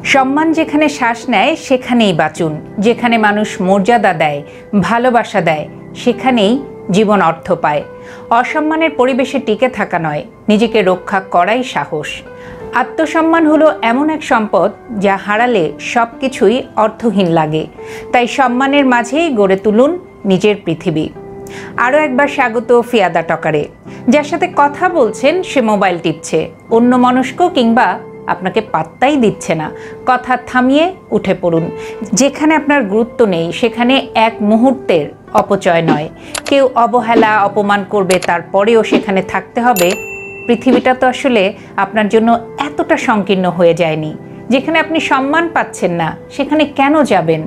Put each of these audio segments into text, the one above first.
সম্মান যেখানে শ্বাস নেয় সেখানেই বাঁচুন। যেখানে মানুষ মর্যাদা দেয়, ভালোবাসা দেয়, সেখানেই জীবন অর্থ পায়। অসম্মানের পরিবেশে টিকে থাকা নয়, নিজেকে রক্ষা করাই সাহস। আত্মসম্মান হলো এমন এক সম্পদ যা হারালে সব কিছুই অর্থহীন লাগে। তাই সম্মানের মাঝেই গড়ে তুলুন নিজের পৃথিবী। আরও একবার স্বাগত ফিয়াদা টকারে। যার সাথে কথা বলছেন সে মোবাইল টিপছে, অন্যমনস্ক কিংবা আপনাকে পাত্তাই দিচ্ছে না। কথা থামিয়ে উঠে পড়ুন। যেখানে আপনার গুরুত্ব নেই সেখানে এক মুহূর্তের অপচয় নয়। কেউ অবহেলা অপমান করবে, তারপরেও সেখানে থাকতে হবে। পৃথিবীটা তো আসলে আপনার জন্য এতটা সংকীর্ণ হয়ে যায়নি। যেখানে আপনি সম্মান পাচ্ছেন না সেখানে কেন যাবেন?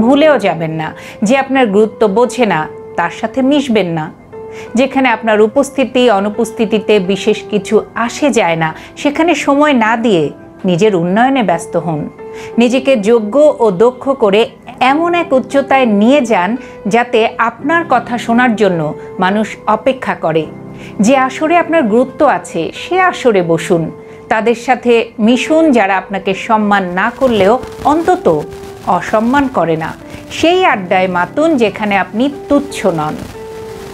ভুলেও যাবেন না। যে আপনার গুরুত্ব বোঝে না তার সাথে মিশবেন না। যেখানে আপনার উপস্থিতি অনুপস্থিতিতে বিশেষ কিছু আসে যায় না সেখানে সময় না দিয়ে নিজের উন্নয়নে ব্যস্ত হন। নিজেকে যোগ্য ও দক্ষ করে এমন এক উচ্চতায় নিয়ে যান যাতে আপনার কথা শোনার জন্য মানুষ অপেক্ষা করে। যে আসরে আপনার গুরুত্ব আছে সে আসরে বসুন। তাদের সাথে মিশুন যারা আপনাকে সম্মান না করলেও অন্তত অসম্মান করে না। সেই আড্ডায় মাতুন যেখানে আপনি তুচ্ছ নন।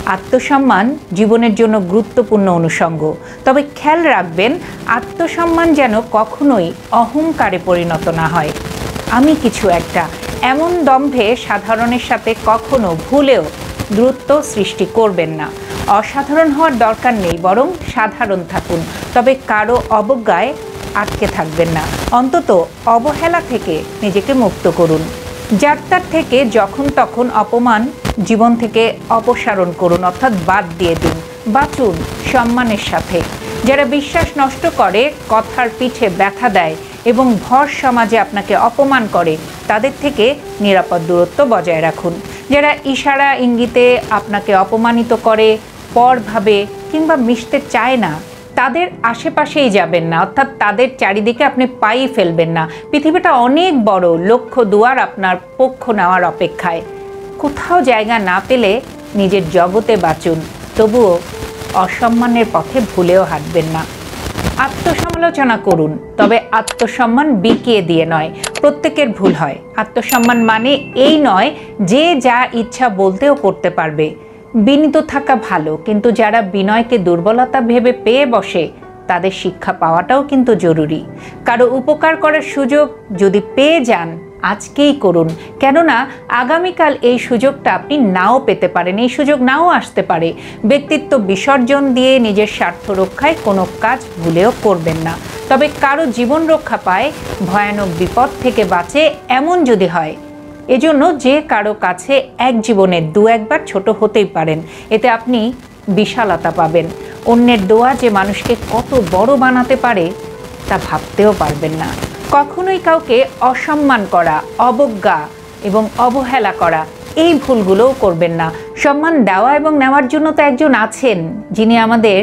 আত্মসম্মান জীবনের জন্য গুরুত্বপূর্ণ অনুষঙ্গ। তবে খেয়াল রাখবেন, আত্মসম্মান যেন কখনোই অহংকারে পরিণত না হয়। আমি কিছু একটা এমন দম্ভে সাধারণের সাথে কখনো ভুলেও দূরত্ব সৃষ্টি করবেন না। অসাধারণ হওয়ার দরকার নেই, বরং সাধারণ থাকুন। তবে কারো অবজ্ঞায় আটকে থাকবেন না। অন্তত অবহেলা থেকে নিজেকে মুক্ত করুন। যাত্রার থেকে যখন তখন অপমান জীবন থেকে অপসারণ করুন, অর্থাৎ বাদ দিয়ে দিন। বাঁচুন সম্মানের সাথে। যারা বিশ্বাস নষ্ট করে, কথার পিঠে ব্যথা দেয় এবং ভর সমাজে আপনাকে অপমান করে, তাদের থেকে নিরাপদ দূরত্ব বজায় রাখুন। যারা ইশারা ইঙ্গিতে আপনাকে অপমানিত করে, পর ভাবে কিংবা মিশতে চায় না, তাদের আশেপাশেই যাবেন না, অর্থাৎ তাদের চারিদিকে আপনি পাই ফেলবেন না। পৃথিবীটা অনেক বড়, লক্ষ দুয়ার আপনার পক্ষ নেওয়ার অপেক্ষায়। কোথাও জায়গা না পেলে নিজের জগতে বাঁচুন, তবুও অসম্মানের পথে ভুলেও হাঁটবেন না। আত্মসমালোচনা করুন, তবে আত্মসম্মান বিকিয়ে দিয়ে নয়। প্রত্যেকের ভুল হয়। আত্মসম্মান মানে এই নয় যে যা ইচ্ছা বলতেও করতে পারবে। বিনীত থাকা ভালো, কিন্তু যারা বিনয়কে দুর্বলতা ভেবে পেয়ে বসে তাদের শিক্ষা পাওয়াটাও কিন্তু জরুরি। কারো উপকার করার সুযোগ যদি পেয়ে যান, আজকেই করুন। কেননা আগামীকাল এই সুযোগটা আপনি নাও পেতে পারেন, এই সুযোগ নাও আসতে পারে। ব্যক্তিত্ব বিসর্জন দিয়ে নিজের স্বার্থ রক্ষায় কোনো কাজ ভুলেও করবেন না। তবে কারো জীবন রক্ষা পায়, ভয়ানক বিপদ থেকে বাঁচে, এমন যদি হয়। এজন্য যে কারো কাছে এক জীবনে দু একবার ছোট হতেই পারেন, এতে আপনি বিশালতা পাবেন। অন্যের দোয়া যে মানুষকে কত বড় বানাতে পারে তা ভাবতেও পারবেন না। কখনোই কাউকে অসম্মান করা, অবজ্ঞা এবং অবহেলা করা, এই ভুলগুলোও করবেন না। সম্মান দেওয়া এবং নেওয়ার জন্য তো একজন আছেন যিনি আমাদের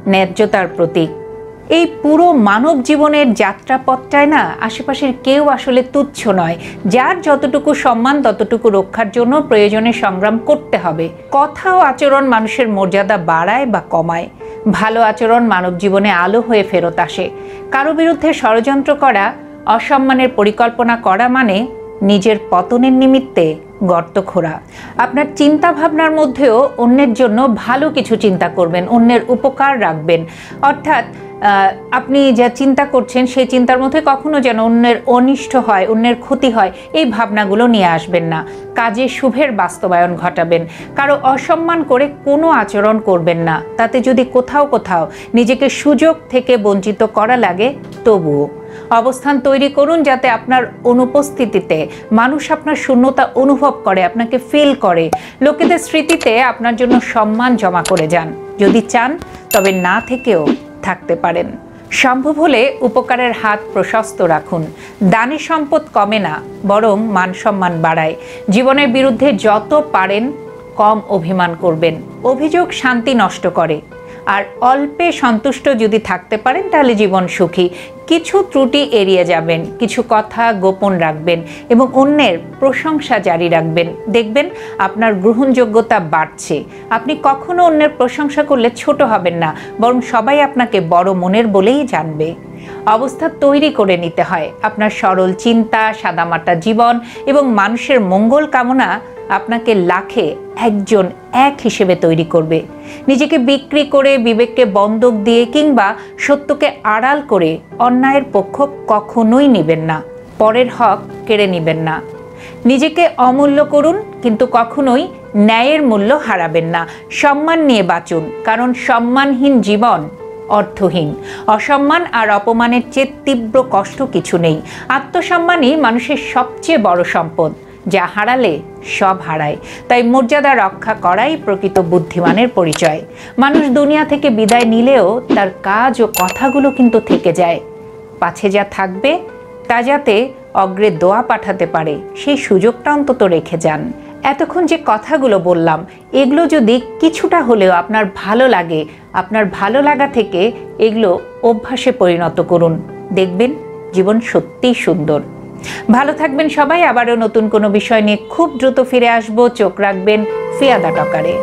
ন্যায্যতার প্রতীক। এই পুরো মানব জীবনের যাত্রাপথটায় না আশেপাশের কেউ আসলে তুচ্ছ নয়। যার যতটুকু সম্মান ততটুকু রক্ষার জন্য প্রয়োজনে সংগ্রাম করতে হবে। কথা ও আচরণ মানুষের মর্যাদা বাড়ায় বা কমায়। ভালো আচরণ মানব জীবনে আলো হয়ে ফেরত আসে। কারো বিরুদ্ধে ষড়যন্ত্র করা, অসম্মানের পরিকল্পনা করা মানে নিজের পতনের নিমিত্তে গর্ত খোঁড়া। আপনার চিন্তা ভাবনার মধ্যেও অন্যের জন্য ভালো কিছু চিন্তা করবেন, অন্যের উপকার রাখবেন। অর্থাৎ আপনি যা চিন্তা করছেন সেই চিন্তার মধ্যে কখনো যেন অন্যের অনিষ্ট হয়, অন্যের ক্ষতি হয়, এই ভাবনাগুলো নিয়ে আসবেন না। কাজে শুভের বাস্তবায়ন ঘটাবেন। কারো অসম্মান করে কোনো আচরণ করবেন না। তাতে যদি কোথাও কোথাও নিজেকে সুযোগ থেকে বঞ্চিত করা লাগে, তবুও অবস্থান তৈরি করুন যাতে আপনার অনুপস্থিতিতে মানুষ আপনার শূন্যতা অনুভব করে, আপনাকে ফিল করে। লোকেদের স্মৃতিতে আপনার জন্য সম্মান জমা করে যান। যদি চান তবে না থেকেও থাকতে পারেন। সম্ভব হলে উপকারের হাত প্রশস্ত রাখুন। দানে সম্পদ কমে না, বরং মান সম্মান বাড়ায়। জীবনের বিরুদ্ধে যত পারেন কম অভিমান করবেন। অভিযোগ শান্তি নষ্ট করে। আর অল্পে সন্তুষ্ট যদি থাকতে পারেন তাহলে জীবন সুখী। কিছু ত্রুটি এড়িয়ে যাবেন, কিছু কথা গোপন রাখবেন এবং অন্যের প্রশংসা জারি রাখবেন। দেখবেন আপনার গ্রহণযোগ্যতা বাড়ছে। আপনি কখনো অন্যের প্রশংসা করলে ছোট হবেন না, বরং সবাই আপনাকে বড় মনের বলেই জানবে। অবস্থা তৈরি করে নিতে হয়। আপনার সরল চিন্তা, সাদামাটা জীবন এবং মানুষের মঙ্গল কামনা আপনাকে লাখে একজন এক হিসেবে তৈরি করবে। নিজেকে বিক্রি করে, বিবেককে বন্ধক দিয়ে কিংবা সত্যকে আড়াল করে অন্যায়ের পক্ষ কখনোই নেবেন না। পরের হক কেড়ে নেবেন না। নিজেকে অমূল্য করুন, কিন্তু কখনোই ন্যায়ের মূল্য হারাবেন না। সম্মান নিয়ে বাঁচুন, কারণ সম্মানহীন জীবন অর্থহীন। অসম্মান আর অপমানের চেয়ে তীব্র কষ্ট কিছু নেই। আত্মসম্মানই মানুষের সবচেয়ে বড় সম্পদ, যা হারালে সব হারায়। তাই মর্যাদা রক্ষা করাই প্রকৃত বুদ্ধিমানের পরিচয়। মানুষ দুনিয়া থেকে বিদায় নিলেও তার কাজ ও কথাগুলো কিন্তু থেকে যায়। পাছে যা থাকবে তা যাতে অগ্রে দোয়া পাঠাতে পারে, সেই সুযোগটা অন্তত রেখে যান। এতক্ষণ যে কথাগুলো বললাম, এগুলো যদি কিছুটা হলেও আপনার ভালো লাগে, আপনার ভালো লাগা থেকে এগুলো অভ্যাসে পরিণত করুন। দেখবেন জীবন সত্যিই সুন্দর। ভালো থাকবেন সবাই। আবারও নতুন কোনো বিষয় নিয়ে খুব দ্রুত ফিরে আসবো। চোখ রাখবেন ফিয়াদা টকারে।